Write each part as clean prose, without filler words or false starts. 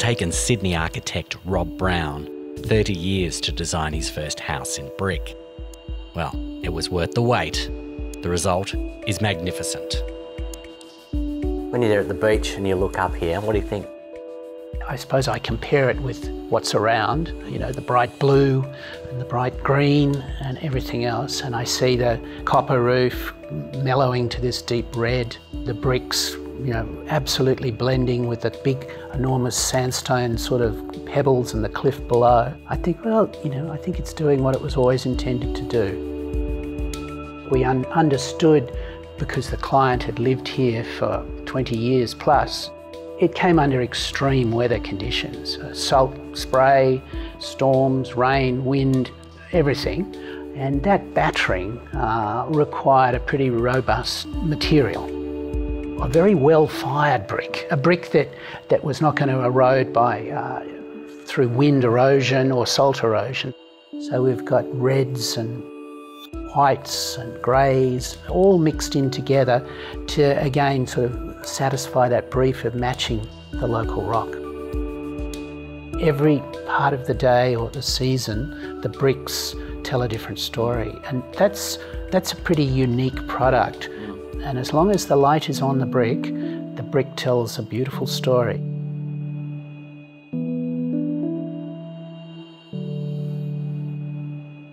taken Sydney architect Rob Brown 30 years to design his first house in brick. Well, it was worth the wait. The result is magnificent. When you're there at the beach and you look up here, what do you think? I suppose I compare it with what's around, you know, the bright blue and the bright green and everything else, and I see the copper roof mellowing to this deep red, the bricks, you know, absolutely blending with the big, enormous sandstone sort of pebbles and the cliff below. I think, well, you know, I think it's doing what it was always intended to do. We understood, because the client had lived here for 20 years plus, it came under extreme weather conditions, salt spray, storms, rain, wind, everything. And that battering required a pretty robust material. A very well-fired brick, a brick that was not going to erode through wind erosion or salt erosion. So we've got reds and whites and greys all mixed in together to again sort of satisfy that brief of matching the local rock. Every part of the day or the season, the bricks tell a different story, and that's a pretty unique product. And as long as the light is on the brick tells a beautiful story.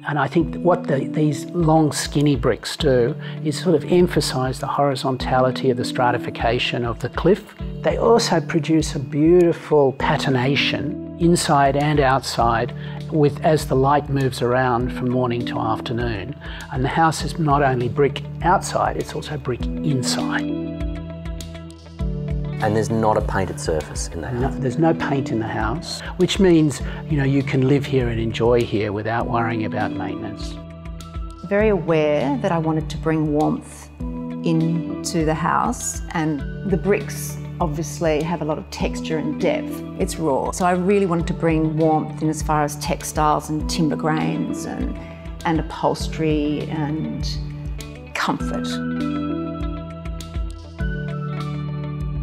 And I think what these long skinny bricks do is sort of emphasise the horizontality of the stratification of the cliff. They also produce a beautiful patination inside and outside as the light moves around from morning to afternoon. And the house is not only brick outside, it's also brick inside. And there's not a painted surface in the house? No, there's no paint in the house, which means, you know, you can live here and enjoy here without worrying about maintenance. Very aware that I wanted to bring warmth into the house, and the bricks obviously have a lot of texture and depth. It's raw. So I really wanted to bring warmth in as far as textiles and timber grains and upholstery and comfort.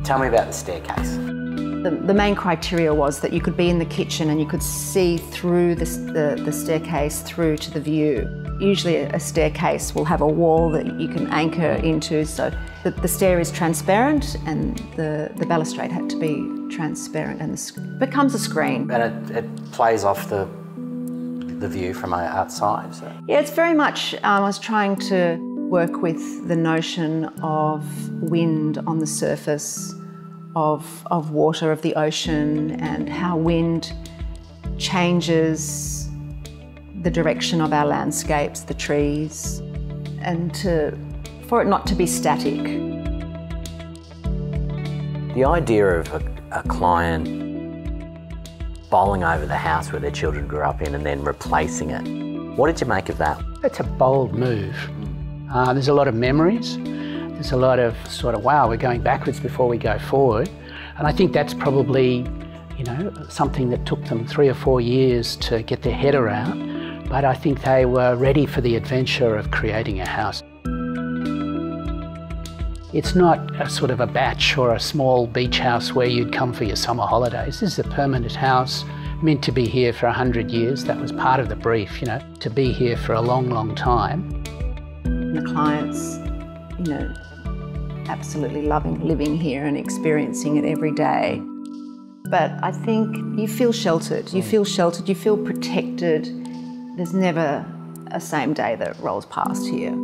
Tell me about the staircase. The main criteria was that you could be in the kitchen and you could see through the staircase through to the view. Usually a staircase will have a wall that you can anchor into, so the stair is transparent and the balustrade had to be transparent, and it becomes a screen. And it plays off the view from outside. So. Yeah, it's very much, I was trying to work with the notion of wind on the surface, of water, of the ocean, and how wind changes the direction of our landscapes, the trees, and for it not to be static. The idea of a client bowling over the house where their children grew up in and then replacing it, what did you make of that? It's a bold move. There's a lot of memories. There's a lot of sort of, wow, we're going backwards before we go forward. And I think that's probably, you know, something that took them 3 or 4 years to get their head around. But I think they were ready for the adventure of creating a house. It's not a sort of a batch or a small beach house where you'd come for your summer holidays. This is a permanent house meant to be here for 100 years. That was part of the brief, you know, to be here for a long, long time. The clients, you know, absolutely loving living here and experiencing it every day. But I think you feel sheltered, you feel protected. There's never a same day that rolls past here.